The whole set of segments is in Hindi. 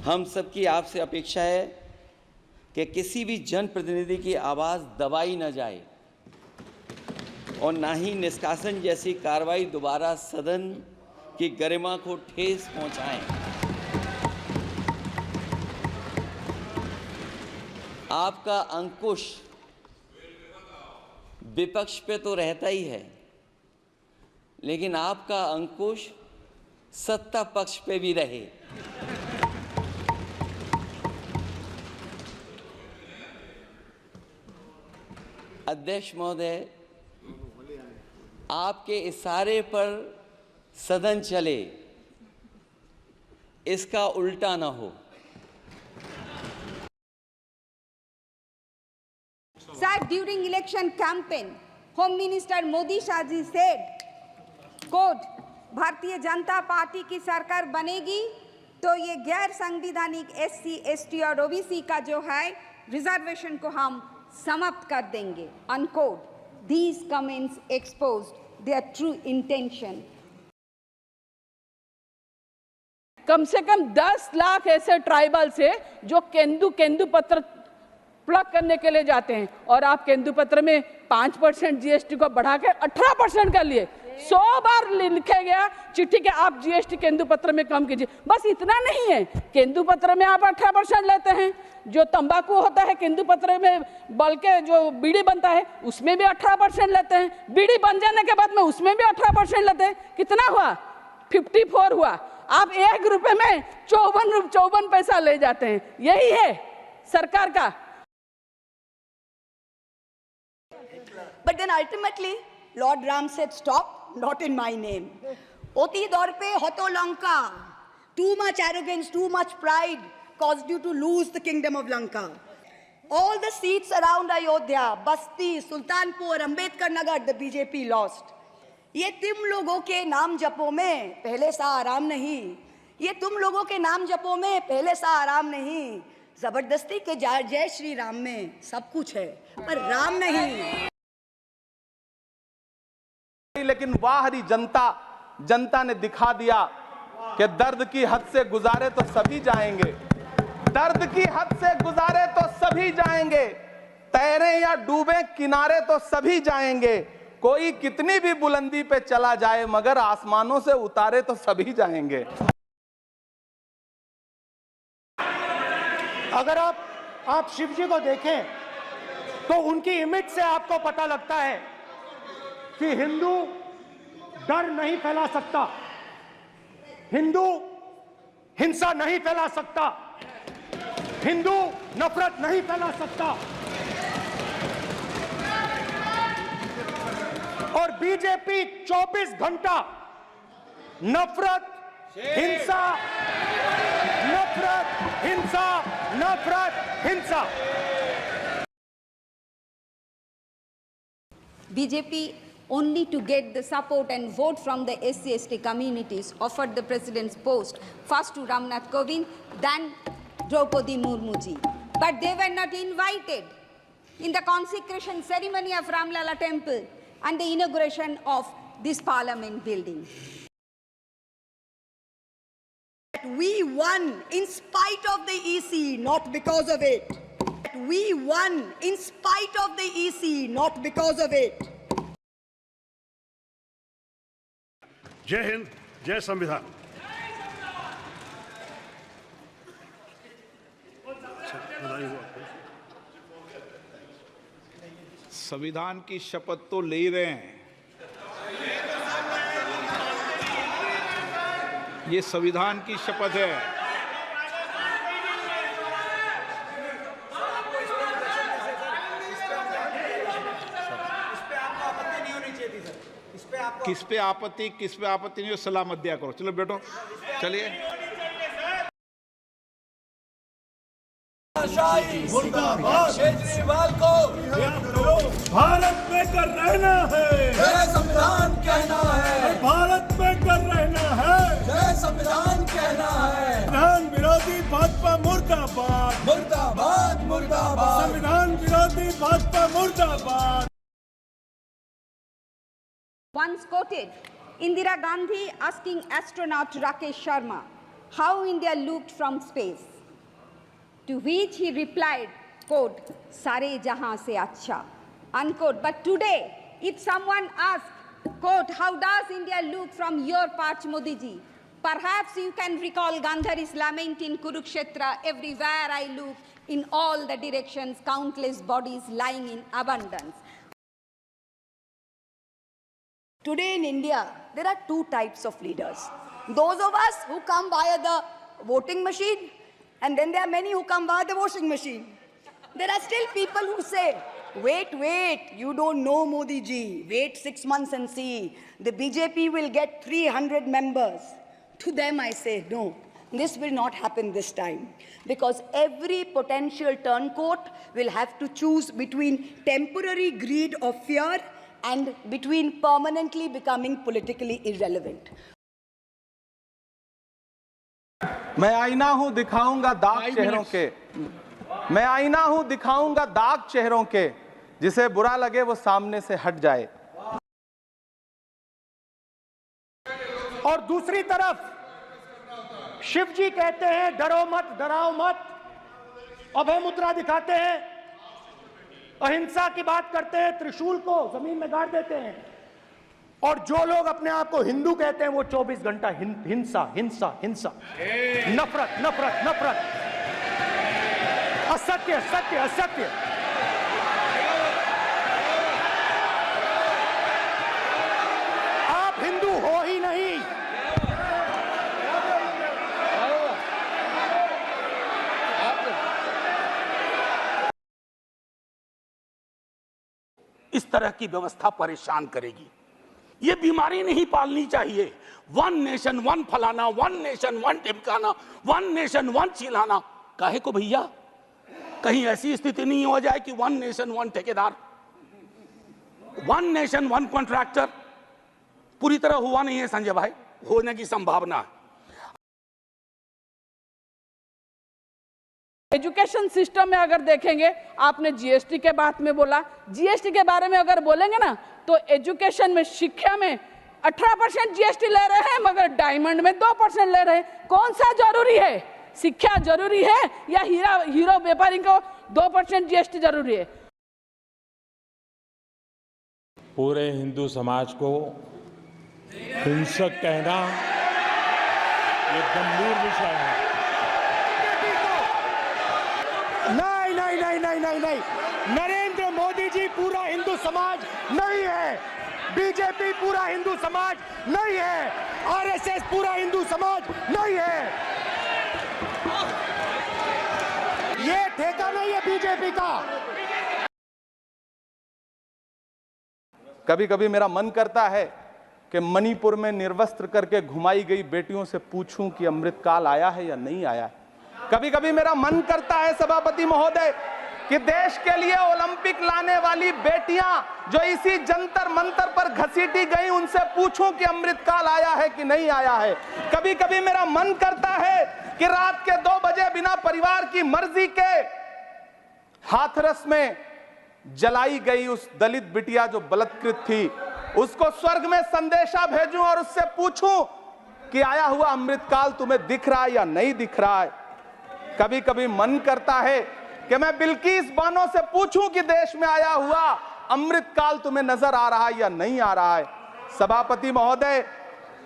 हम सबकी आपसे अपेक्षा है कि किसी भी जनप्रतिनिधि की आवाज़ दबाई न जाए और ना ही निष्कासन जैसी कार्रवाई दोबारा सदन की गरिमा को ठेस पहुंचाएं। आपका अंकुश विपक्ष पे तो रहता ही है, लेकिन आपका अंकुश सत्ता पक्ष पे भी रहे। अध्यक्ष महोदय, आपके इशारे पर सदन चले, इसका उल्टा न हो। Sir, during election campaign, Home Minister Modi Shahji said, quote, Bharatiya Janata party की सरकार बनेगी तो ये गैर संवैधानिक SC, ST और OBC का जो है रिजर्वेशन को हम समाप्त कर देंगे, unquote. These comments exposed their true intention. कम से कम 10 लाख ऐसे ट्राइबल्स है जो केंदू पत्र प्लग करने के लिए जाते हैं और आप केंदू पत्र में 5% GST को बढ़ाकर 18% कर लिए। 100 बार लिखे गया चिट्ठी के आप GST केंदू पत्र में कम कीजिए। बस इतना नहीं है, केंदू पत्र में आप 18% लेते हैं, जो तंबाकू होता है केंदू पत्र में बल्कि जो बीड़ी बनता है उसमें भी 18% लेते हैं, बीड़ी बन जाने के बाद में उसमें भी 18% लेते हैं। कितना हुआ? 54 हुआ। आप 1 रुपए में 54 पैसा ले जाते हैं। यही है सरकार का। But then ultimately, Lord Ram said, stop, not in my name. Oti daur pe hoto Lanka. Too much arrogance, too much pride caused you to lose the kingdom of Lanka. All the seats around Ayodhya, Basti, Sultanpur, Ambedkar Nagar, the BJP lost. ये तुम लोगों के नाम जपो में पहले सा आराम नहीं, ये तुम लोगों के नाम जपो में पहले सा आराम नहीं। जबरदस्ती के जय श्री राम में सब कुछ है, पर राम नहीं। लेकिन बाहरी जनता ने दिखा दिया कि दर्द की हद से गुजारे तो सभी जाएंगे, दर्द की हद से गुजारे तो सभी जाएंगे, तैरे या डूबे किनारे तो सभी जाएंगे, कोई कितनी भी बुलंदी पे चला जाए मगर आसमानों से उतारे तो सभी जाएंगे। अगर आप शिव जी को देखें तो उनकी इमेज से आपको पता लगता है कि हिंदू डर नहीं फैला सकता, हिंदू हिंसा नहीं फैला सकता, हिंदू नफरत नहीं फैला सकता। और बीजेपी 24 घंटा नफरत, हिंसा, नफरत, हिंसा, नफरत, हिंसा। BJP, only to get the support and vote from the SC/ST communities, offered the president's post first to Ramnath Kovind, then Draupadi Murmu ji. But they were not invited in the consecration ceremony of Ramlala temple and the inauguration of this parliament building. We won in spite of the EC, not because of it. We won in spite of the EC, not because of it. जय हिंद, जय संविधान। संविधान की शपथ तो ले रहे हैं, ये संविधान की शपथ है। किस पे आपत्ति नहीं हो, सलाह मत दिया करो। चलो बैठो, चलिए। केजरीवाल को भारत में कर रहना है, जय संविधान कहना है, भारत में कर रहना है, जय संविधान कहना है। संविधान विरोधी भाजपा मुर्दाबाद, मुर्दाबाद, मुर्दाबाद। संविधान विरोधी भाजपा मुर्दाबाद। Once quoted Indira Gandhi asking astronaut Rakesh Sharma, how India looked from space. To which he replied, quote, "Sare jahan se acha," unquote. But today, if someone asks, quote, "How does India look from your perch, Modi ji?" Perhaps you can recall Gandhari's lament in Kurukshetra, "Everywhere I look, in all the directions, countless bodies lying in abundance." Today in India, there are two types of leaders. Those of us who come via the voting machine, and then there are many who come via the washing machine. There are still people who say, wait, you don't know Modi ji. Wait 6 months and see. The BJP will get 300 members. To them I say, no, this will not happen this time. Because every potential turncoat will have to choose between temporary greed or fear and between permanently becoming politically irrelevant. मैं आईना हूं दिखाऊंगा दाग चेहरों के, मैं आईना हूं दिखाऊंगा दाग चेहरों के, जिसे बुरा लगे वो सामने से हट जाए। और दूसरी तरफ शिव जी कहते हैं डरो मत, डराओ मत, अभय मुद्रा दिखाते हैं, अहिंसा की बात करते हैं, त्रिशूल को जमीन में गाड़ देते हैं, और जो लोग अपने आप को हिंदू कहते हैं वो 24 घंटा हिंसा हिंसा हिंसा, नफरत नफरत नफरत, असत्य सत्य असत्य। आप हिंदू हो ही नहीं। इस तरह की व्यवस्था परेशान करेगी। ये बीमारी नहीं पालनी चाहिए। वन नेशन वन फलाना, वन नेशन वन टिमकाना, वन नेशन वन चिल्लाना, काहे को भैया? कहीं ऐसी स्थिति नहीं हो जाए कि वन नेशन वन ठेकेदार, वन नेशन वन कॉन्ट्रैक्टर पूरी तरह हुआ नहीं है संजय भाई, होने की संभावना है। एजुकेशन सिस्टम में अगर देखेंगे, आपने जीएसटी के बात में बोला, जीएसटी के बारे में अगर बोलेंगे ना तो एजुकेशन में, शिक्षा में 18% जीएसटी ले रहे हैं, मगर डायमंड में 2% ले रहे हैं। कौन सा जरूरी है? शिक्षा जरूरी है या हीरो व्यापारी को 2% जीएसटी जरूरी है? पूरे हिंदू समाज को हिंसक कहना ये गंभीर विषय है। नहीं नहीं नहीं नहीं नहीं नहीं, नरेंद्र मोदी जी पूरा हिंदू समाज नहीं है, बीजेपी पूरा हिंदू समाज नहीं है, आरएसएस पूरा हिंदू समाज नहीं है। ये ठेका नहीं है बीजेपी का। कभी कभी मेरा मन करता है कि मणिपुर में निर्वस्त्र करके घुमाई गई बेटियों से पूछूं कि अमृतकाल आया है या नहीं आया है। कभी कभी मेरा मन करता है सभापति महोदय कि देश के लिए ओलंपिक लाने वाली बेटियां जो इसी जंतर मंतर पर घसीटी गई, उनसे पूछूं कि अमृतकाल आया है कि नहीं आया है। कभी कभी मेरा मन करता है कि रात के 2 बजे बिना परिवार की मर्जी के हाथरस में जलाई गई उस दलित बिटिया जो बलात्कृत थी, उसको स्वर्ग में संदेशा भेजूं और उससे पूछूं कि आया हुआ अमृतकाल तुम्हें दिख रहा है या नहीं दिख रहा है। कभी कभी मन करता है कि मैं बिल्किस बानो से पूछूं कि देश में आया हुआ अमृतकाल तुम्हें नजर आ रहा है या नहीं आ रहा है। सभापति महोदय,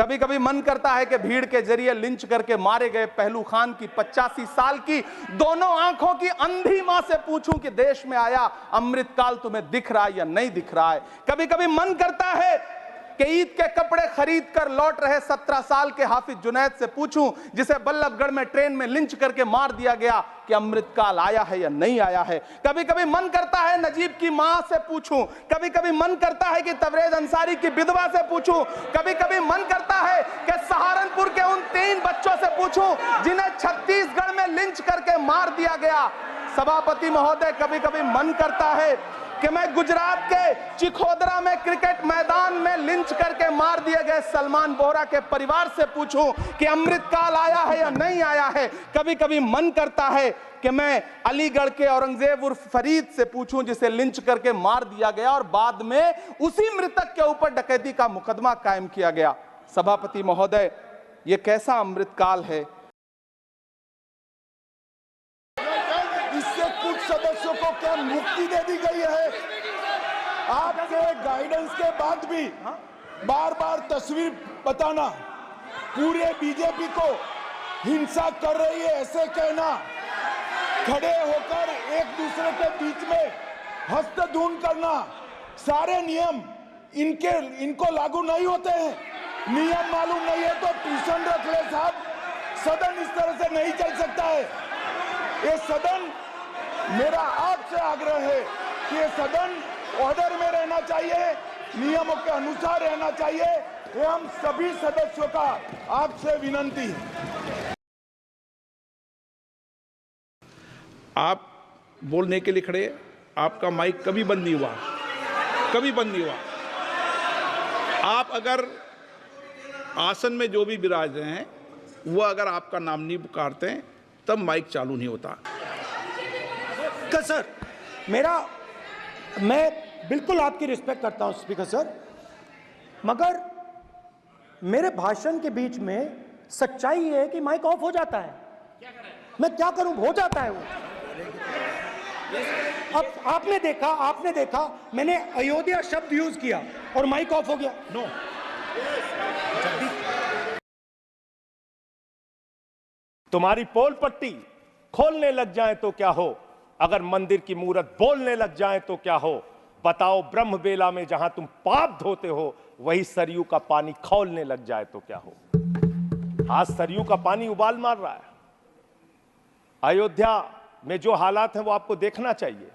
कभी कभी मन करता है कि भीड़ के जरिए लिंच करके मारे गए पहलू खान की 85 साल की दोनों आंखों की अंधी मां से पूछूं कि देश में आया अमृतकाल तुम्हें दिख रहा है या नहीं दिख रहा है। कभी कभी मन करता है कि ईद के कपड़े खरीद कर लौट रहे 17 साल के हाफिज जुनैद से पूछूं, जिसे बल्लभगढ़ में ट्रेन में लिंच करके मार दिया गया, कि अमृतकाल आया है या नहीं आया है। कभी कभी मन करता है नजीब की मां से पूछूं, कभी कभी मन करता है कि तबरेज अंसारी की विधवा से पूछूं, कभी कभी मन करता है कि सहारनपुर के उन 3 बच्चों से पूछूं जिन्हें छत्तीसगढ़ में लिंच करके मार दिया गया। सभापति महोदय, कभी कभी मन करता है कि मैं गुजरात के चिखोदरा में क्रिकेट मैदान में लिंच करके मार दिए गए सलमान बोहरा के परिवार से पूछूं कि अमृतकाल आया है या नहीं आया है। कभी कभी मन करता है कि मैं अलीगढ़ के औरंगजेब उर्फ फरीद से पूछूं, जिसे लिंच करके मार दिया गया और बाद में उसी मृतक के ऊपर डकैती का मुकदमा कायम किया गया। सभापति महोदय, ये कैसा अमृतकाल है इससे कुछ सदस्यों को क्या मुक्ति दे दी गई है? आपके गाइडेंस के बाद भी बार बार तस्वीर बताना, पूरे बीजेपी को हिंसा कर रही है ऐसे कहना, खड़े होकर एक दूसरे के बीच में हस्तधून करना, सारे नियम इनको लागू नहीं होते हैं। नियम मालूम नहीं है तो ट्यूशन रख ले साहब, सदन इस तरह से नहीं चल सकता है। ये सदन, मेरा आपसे आग्रह है कि ये सदन ऑर्डर में रहना चाहिए, नियमों के अनुसार रहना चाहिए। ये हम सभी सदस्यों का आपसे विनंती है। आप बोलने के लिए खड़े, आपका माइक कभी बंद नहीं हुआ, कभी बंद नहीं हुआ। आप अगर आसन में जो भी विराज रहे हैं वो अगर आपका नाम नहीं पुकारते हैं तब माइक चालू नहीं होता। सर, मैं बिल्कुल आपकी रिस्पेक्ट करता हूं स्पीकर सर, मगर मेरे भाषण के बीच में सच्चाई है कि माइक ऑफ हो जाता है। मैं क्या करूं, हो जाता है वो। अब आपने देखा मैंने अयोध्या शब्द यूज किया और माइक ऑफ हो गया। नो, तुम्हारी पोल पट्टी खोलने लग जाए तो क्या हो, अगर मंदिर की मूरत बोलने लग जाए तो क्या हो। बताओ ब्रह्म बेला में जहां तुम पाप धोते हो, वही सरयू का पानी खौलने लग जाए तो क्या हो। आज सरयू का पानी उबाल मार रहा है। अयोध्या में जो हालात हैं वो आपको देखना चाहिए।